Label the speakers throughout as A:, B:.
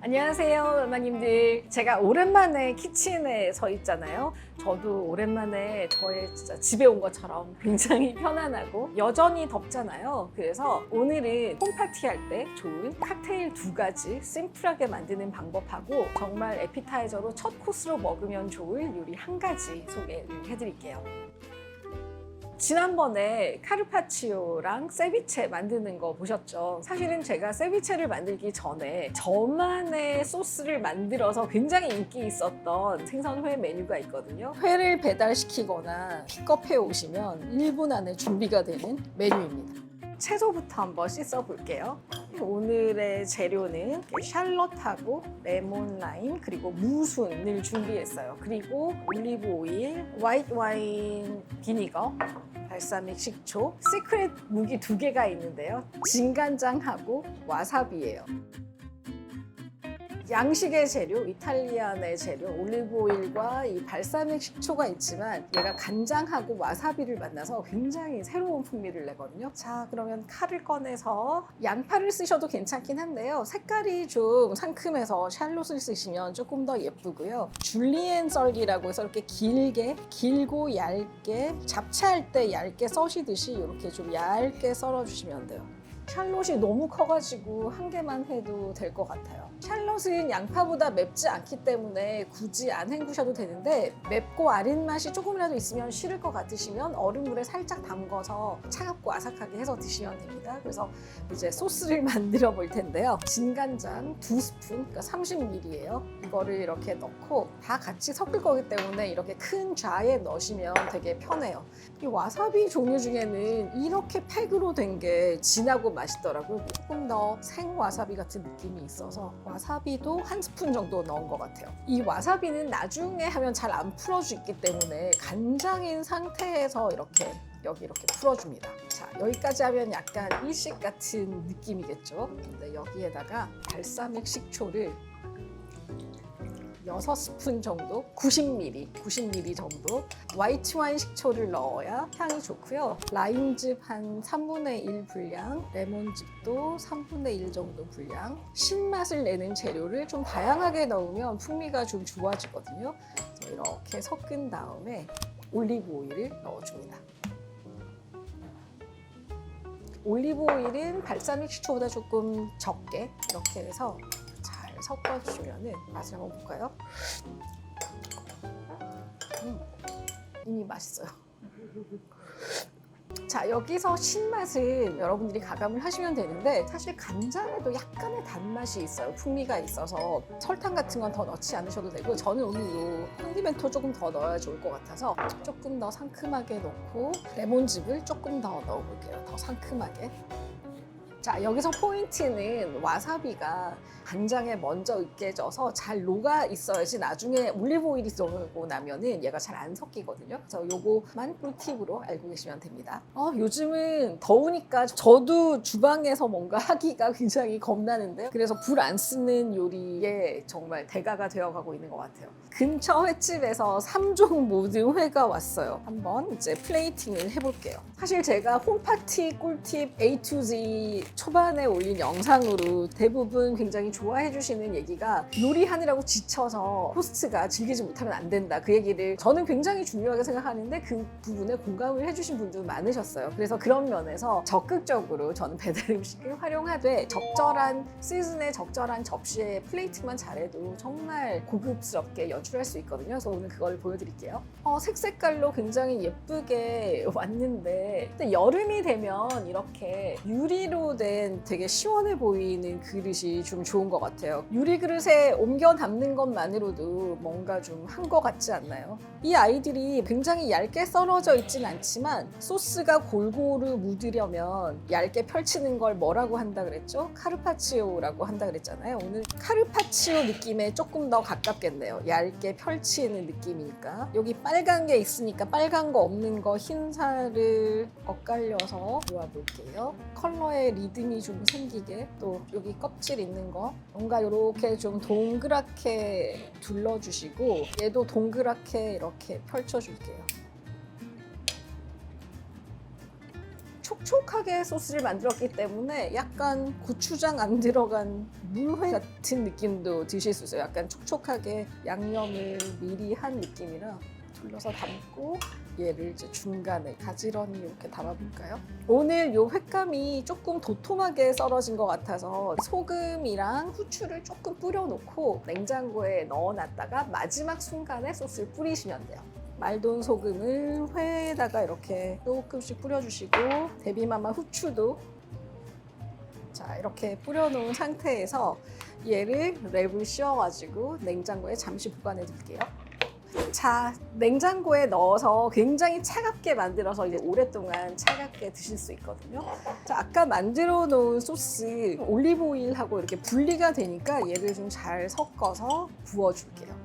A: 안녕하세요, 얼마님들. 제가 오랜만에 키친에 서 있잖아요. 저도 오랜만에 저의 진짜 집에 온 것처럼 굉장히 편안하고 여전히 덥잖아요. 그래서 오늘은 홈파티 할 때 좋은 칵테일 2가지 심플하게 만드는 방법하고 정말 에피타이저로 첫 코스로 먹으면 좋을 요리 1가지 소개를 해드릴게요. 지난번에 카르파치오랑 세비체 만드는 거 보셨죠? 사실은 제가 세비체를 만들기 전에 저만의 소스를 만들어서 굉장히 인기 있었던 생선회 메뉴가 있거든요. 회를 배달시키거나 픽업해 오시면 1분 안에 준비가 되는 메뉴입니다. 채소부터 한번 씻어 볼게요. 오늘의 재료는 샬럿하고 레몬 라임 그리고 무순을 준비했어요. 그리고 올리브 오일, 화이트 와인 비니거, 발사믹 식초, 시크릿 무기 2개가 있는데요. 진간장하고 와사비예요. 양식의 재료, 이탈리안의 재료, 올리브 오일과 이 발사믹 식초가 있지만 얘가 간장하고 와사비를 만나서 굉장히 새로운 풍미를 내거든요. 자, 그러면 칼을 꺼내서 양파를 쓰셔도 괜찮긴 한데요. 색깔이 좀 상큼해서 샬롯을 쓰시면 조금 더 예쁘고요. 줄리엔 썰기라고 해서 이렇게 길고 얇게 잡채할 때 얇게 써시듯이 이렇게 좀 얇게 썰어주시면 돼요. 샬롯이 너무 커가지고 1개만 해도 될 것 같아요. 샬롯은 양파보다 맵지 않기 때문에 굳이 안 헹구셔도 되는데 맵고 아린 맛이 조금이라도 있으면 싫을 것 같으시면 얼음물에 살짝 담궈서 차갑고 아삭하게 해서 드시면 됩니다. 그래서 이제 소스를 만들어 볼 텐데요. 진간장 2스푼, 그러니까 30ml예요. 이거를 이렇게 넣고 다 같이 섞을 거기 때문에 이렇게 큰 좌에 넣으시면 되게 편해요. 이 와사비 종류 중에는 이렇게 팩으로 된 게 진하고 맛있더라고요. 조금 더 생와사비 같은 느낌이 있어서 와사비도 1스푼 정도 넣은 것 같아요. 이 와사비는 나중에 하면 잘 안 풀어지기 때문에 간장인 상태에서 여기 이렇게 풀어줍니다. 자, 여기까지 하면 약간 일식 같은 느낌이겠죠. 근데 여기에다가 발사믹 식초를 6스푼 정도, 90ml 정도, 화이트 와인 식초를 넣어야 향이 좋고요. 라임즙 한 3분의 1 분량, 레몬즙도 3분의 1 정도 분량. 신맛을 내는 재료를 좀 다양하게 넣으면 풍미가 좀 좋아지거든요. 그래서 이렇게 섞은 다음에 올리브 오일을 넣어줍니다. 올리브 오일은 발사믹 식초보다 조금 적게 이렇게 해서 섞어주시면은 맛을 한번 볼까요? 이미 맛있어요. 자, 여기서 신맛은 여러분들이 가감을 하시면 되는데 사실 간장에도 약간의 단맛이 있어요. 풍미가 있어서 설탕 같은 건 더 넣지 않으셔도 되고 저는 오늘 이 콘디멘토 조금 더 넣어야 좋을 것 같아서 조금 더 상큼하게 넣고 레몬즙을 조금 더 넣어볼게요. 더 상큼하게. 자, 여기서 포인트는 와사비가 간장에 먼저 으깨져서 잘 녹아 있어야지 나중에 올리브 오일이 들어오고 나면은 얘가 잘 안 섞이거든요. 그래서 요거만 꿀팁으로 알고 계시면 됩니다. 요즘은 더우니까 저도 주방에서 뭔가 하기가 굉장히 겁나는데요. 그래서 불 안 쓰는 요리에 정말 대가가 되어가고 있는 것 같아요. 근처 횟집에서 3종 모든 회가 왔어요. 한번 이제 플레이팅을 해볼게요. 사실 제가 홈파티 꿀팁 A to Z 초반에 올린 영상으로 대부분 굉장히 좋아해 주시는 얘기가 요리하느라고 지쳐서 호스트가 즐기지 못하면 안 된다. 그 얘기를 저는 굉장히 중요하게 생각하는데 그 부분에 공감을 해주신 분들 많으셨어요. 그래서 그런 면에서 적극적으로 저는 배달 음식을 활용하되 적절한 시즌에 적절한 접시에 플레이팅만 잘해도 정말 고급스럽게 연출할 수 있거든요. 그래서 오늘 그걸 보여드릴게요. 색깔로 굉장히 예쁘게 왔는데 근데 여름이 되면 이렇게 유리로 된 되게 시원해 보이는 그릇이 좀 좋은 것 같아요. 유리 그릇에 옮겨 담는 것만으로도 뭔가 좀 한 것 같지 않나요? 이 아이들이 굉장히 얇게 썰어져 있진 않지만 소스가 골고루 묻으려면 얇게 펼치는 걸 뭐라고 한다 그랬죠? 카르파치오라고 한다 그랬잖아요. 오늘 카르파치오 느낌에 조금 더 가깝겠네요. 얇게 펼치는 느낌이니까. 여기 빨간 게 있으니까 빨간 거 없는 거 흰살을 엇갈려서 놓아볼게요. 컬러의 리듬이 좀 생기게 또 여기 껍질 있는 거 뭔가 이렇게 좀 동그랗게 둘러주시고 얘도 동그랗게 이렇게 펼쳐줄게요. 촉촉하게 소스를 만들었기 때문에 약간 고추장 안 들어간 물회 같은 느낌도 드실 수 있어요. 약간 촉촉하게 양념을 미리 한 느낌이라 둘러서 담고 얘를 이제 중간에 가지런히 이렇게 담아볼까요? 오늘 요 횟감이 조금 도톰하게 썰어진 것 같아서 소금이랑 후추를 조금 뿌려놓고 냉장고에 넣어놨다가 마지막 순간에 소스를 뿌리시면 돼요. 말돈 소금을 회에다가 이렇게 조금씩 뿌려주시고 데비마마 후추도 자 이렇게 뿌려놓은 상태에서 얘를 랩을 씌워가지고 냉장고에 잠시 보관해 둘게요. 자, 냉장고에 넣어서 굉장히 차갑게 만들어서 이제 오랫동안 차갑게 드실 수 있거든요. 자, 아까 만들어 놓은 소스 올리브 오일하고 이렇게 분리가 되니까 얘를 좀 잘 섞어서 부어줄게요.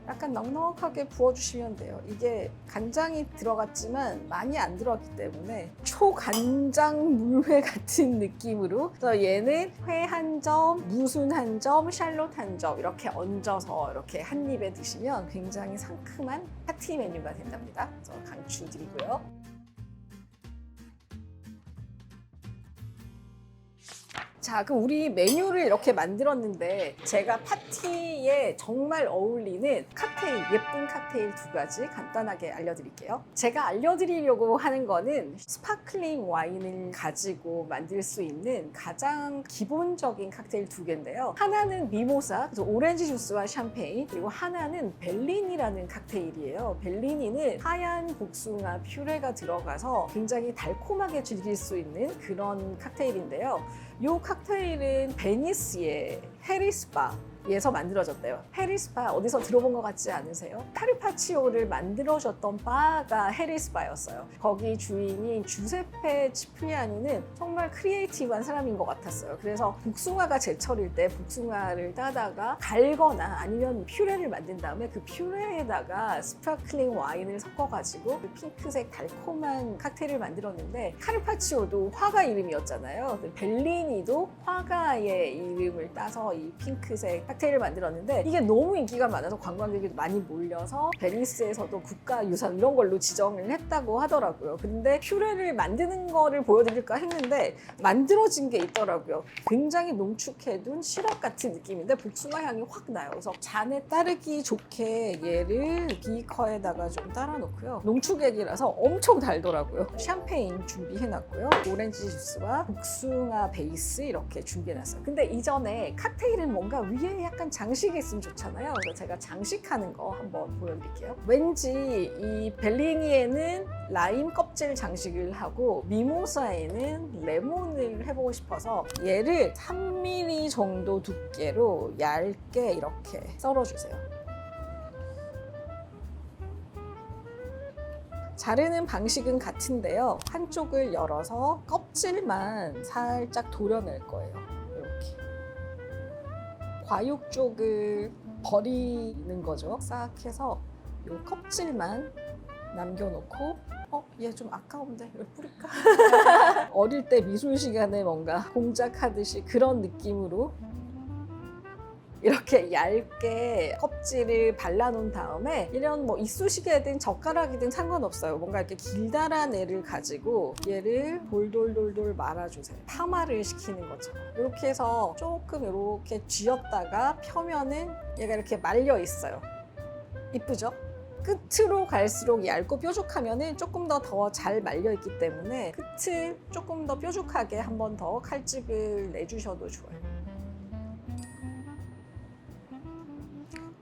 A: 약간 넉넉하게 부어주시면 돼요. 이게 간장이 들어갔지만 많이 안 들어갔기 때문에 초간장 물회 같은 느낌으로 그래서 얘는 회 한 점, 무순 한 점, 샬롯 한 점 이렇게 얹어서 이렇게 한 입에 드시면 굉장히 상큼한 파티 메뉴가 된답니다. 그래서 강추드리고요. 자, 그럼 우리 메뉴를 이렇게 만들었는데 제가 파티에 정말 어울리는 칵테일, 예쁜 칵테일 2가지 간단하게 알려드릴게요. 제가 알려드리려고 하는 거는 스파클링 와인을 가지고 만들 수 있는 가장 기본적인 칵테일 2개인데요. 하나는 미모사, 그래서 오렌지 주스와 샴페인, 그리고 하나는 벨리니라는 칵테일이에요. 벨리니는 하얀 복숭아 퓨레가 들어가서 굉장히 달콤하게 즐길 수 있는 그런 칵테일인데요. 이 칵테일은 베니스의 해리스바에서 만들어졌대요. 해리스바 어디서 들어본 것 같지 않으세요? 카르파치오를 만들어줬던 바가 해리스바였어요. 거기 주인이 주세페 치플리아니는 정말 크리에이티브한 사람인 것 같았어요. 그래서 복숭아가 제철일 때 복숭아를 따다가 갈거나 아니면 퓨레를 만든 다음에 그 퓨레에다가 스파클링 와인을 섞어가지고 그 핑크색 달콤한 칵테일을 만들었는데 카르파치오도 화가 이름이었잖아요. 벨리니도 화가의 이름을 따서 이 핑크색 칵테일을 만들었는데 이게 너무 인기가 많아서 관광객이 많이 몰려서 베니스에서도 국가유산 이런 걸로 지정을 했다고 하더라고요. 근데 퓨레를 만드는 거를 보여드릴까 했는데 만들어진 게 있더라고요. 굉장히 농축해둔 시럽 같은 느낌인데 복숭아 향이 확 나요. 그래서 잔에 따르기 좋게 얘를 비커에다가 좀 따라 놓고요. 농축액이라서 엄청 달더라고요. 샴페인 준비해놨고요. 오렌지 주스와 복숭아 베이스 이렇게 준비해놨어요. 근데 이전에 칵테일은 뭔가 위에 약간 장식이 있으면 좋잖아요. 그래서 제가 장식하는 거 한번 보여드릴게요. 왠지 이 벨리니에는 라임 껍질 장식을 하고 미모사에는 레몬을 해보고 싶어서 얘를 3mm 정도 두께로 얇게 이렇게 썰어주세요. 자르는 방식은 같은데요. 한쪽을 열어서 껍질만 살짝 도려낼 거예요. 이렇게. 과육 쪽을 버리는 거죠. 싹 해서 이 껍질만 남겨놓고 얘 좀 아까운데 이걸 뿌릴까? 어릴 때 미술 시간에 뭔가 공작하듯이 그런 느낌으로 이렇게 얇게 껍질을 발라놓은 다음에 이런 뭐 이쑤시개든 젓가락이든 상관없어요. 뭔가 이렇게 길다란 애를 가지고 얘를 돌돌돌돌 말아주세요. 파마를 시키는 것처럼. 이렇게 해서 조금 이렇게 쥐었다가 펴면은 얘가 이렇게 말려 있어요. 이쁘죠? 끝으로 갈수록 얇고 뾰족하면은 조금 더 잘 말려 있기 때문에 끝을 조금 더 뾰족하게 한 번 더 칼집을 내주셔도 좋아요.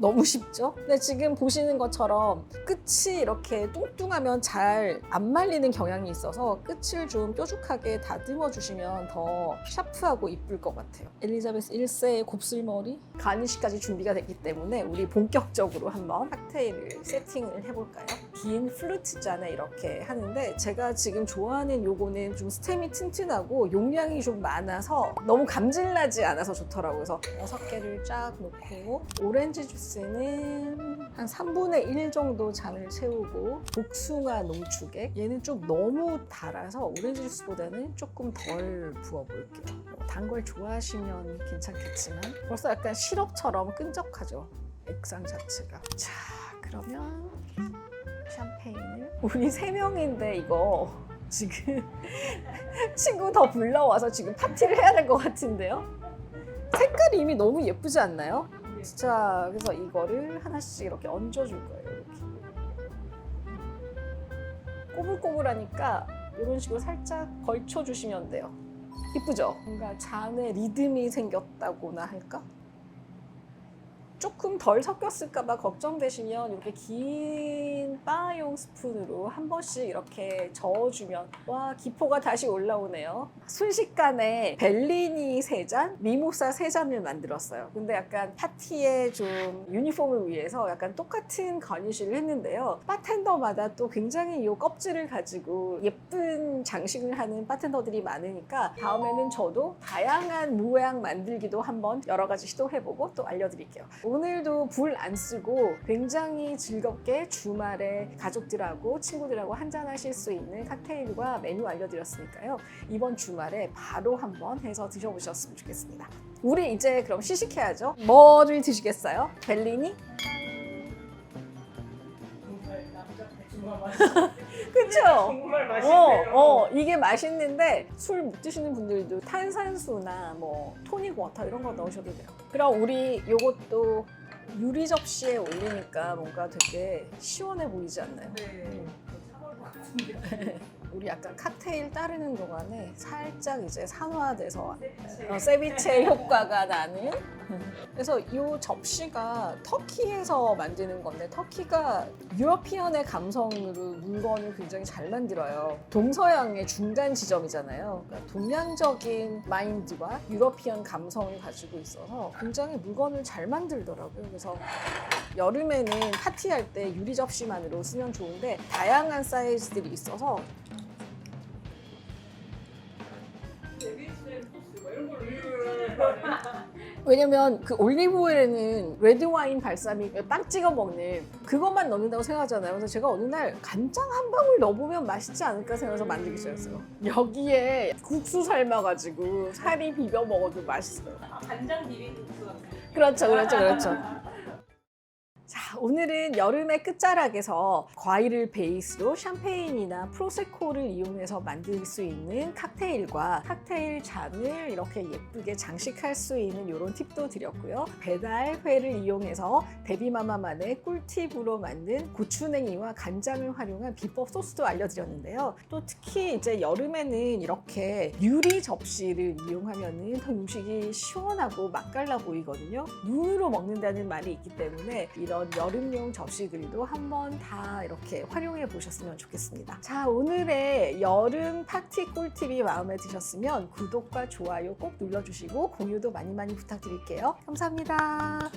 A: 너무 쉽죠? 근데 지금 보시는 것처럼 끝이 이렇게 뚱뚱하면 잘 안 말리는 경향이 있어서 끝을 좀 뾰족하게 다듬어 주시면 더 샤프하고 이쁠 것 같아요. 엘리자베스 1세의 곱슬머리 가니쉬까지 준비가 됐기 때문에 우리 본격적으로 한번 칵테일을 세팅을 해볼까요? 긴 플루트 잔에 이렇게 하는데 제가 지금 좋아하는 요거는 좀 스템이 튼튼하고 용량이 좀 많아서 너무 감질나지 않아서 좋더라고요. 그래서 6개를 쫙 놓고 오렌지 주스는 한 3분의 1 정도 잔을 채우고 복숭아 농축액 얘는 좀 너무 달아서 오렌지 주스보다는 조금 덜 부어볼게요. 단 걸 좋아하시면 괜찮겠지만 벌써 약간 시럽처럼 끈적하죠, 액상 자체가. 자, 그러면 샴페인을 우리 3명인데 이거 지금 친구 더 불러와서 지금 파티를 해야 될 것 같은데요. 색깔이 이미 너무 예쁘지 않나요? 자, 그래서 이거를 하나씩 이렇게 얹어줄 거예요. 이렇게. 꼬불꼬불하니까 이런 식으로 살짝 걸쳐주시면 돼요. 이쁘죠? 뭔가 잔에 리듬이 생겼다고나 할까? 조금 덜 섞였을까봐 걱정되시면 이렇게 긴 바용 스푼으로 한 번씩 이렇게 저어주면 와, 기포가 다시 올라오네요. 순식간에 벨리니 3잔, 미모사 3잔을 만들었어요. 근데 약간 파티에 좀 유니폼을 위해서 약간 똑같은 가니쉬를 했는데요. 바텐더마다 또 굉장히 이 껍질을 가지고 예쁜 장식을 하는 바텐더들이 많으니까 다음에는 저도 다양한 모양 만들기도 한번 여러 가지 시도해보고 또 알려드릴게요. 오늘도 불 안 쓰고 굉장히 즐겁게 주말에 가족들하고 친구들하고 한잔하실 수 있는 칵테일과 메뉴 알려드렸으니까요. 이번 주말에 바로 한번 해서 드셔보셨으면 좋겠습니다. 우리 이제 그럼 시식해야죠. 뭐를 드시겠어요? 벨리니?
B: 정말 맛있어요.
A: 그쵸?
B: 정말 맛있네요.
A: 이게 맛있는데 술 못 드시는 분들도 탄산수나 뭐 토닉 워터 이런 거 넣으셔도 돼요. 그럼 우리 요것도 유리 접시에 올리니까 뭔가 되게 시원해 보이지 않나요?
B: 네. 차가울 것 같은데.
A: 우리 약간 칵테일 따르는 동안에 살짝 이제 산화돼서
B: 세비체.
A: 세비체 효과가 나는. 그래서 이 접시가 터키에서 만드는 건데 터키가 유러피언의 감성으로 물건을 굉장히 잘 만들어요. 동서양의 중간 지점이잖아요. 그러니까 동양적인 마인드와 유러피언 감성을 가지고 있어서 굉장히 물건을 잘 만들더라고요. 그래서 여름에는 파티할 때 유리 접시만으로 쓰면 좋은데 다양한 사이즈들이 있어서
B: 세비체 소스 뭐 이런 걸로 이용을 하는
A: 왜냐면 그 올리브오일에는 레드와인 발사믹 빵 찍어 먹는 그것만 넣는다고 생각하잖아요. 그래서 제가 어느 날 간장 한 방울 넣어보면 맛있지 않을까 생각해서 만들기 시작했어요. 여기에 국수 삶아가지고 살이 비벼 먹어도 맛있어요.
B: 간장 비빔국수 같은.
A: 그렇죠. 자, 오늘은 여름의 끝자락에서 과일을 베이스로 샴페인이나 프로세코를 이용해서 만들 수 있는 칵테일과 칵테일 잔을 이렇게 예쁘게 장식할 수 있는 이런 팁도 드렸고요. 배달회를 이용해서 데뷔마마만의 꿀팁으로 만든 고추냉이와 간장을 활용한 비법 소스도 알려드렸는데요. 또 특히 이제 여름에는 이렇게 유리 접시를 이용하면은 더 음식이 시원하고 맛깔나 보이거든요. 눈으로 먹는다는 말이 있기 때문에 이런 여름용 접시들도 한번 다 이렇게 활용해 보셨으면 좋겠습니다. 자, 오늘의 여름 파티 꿀팁이 마음에 드셨으면 구독과 좋아요 꼭 눌러주시고 공유도 많이 부탁드릴게요. 감사합니다.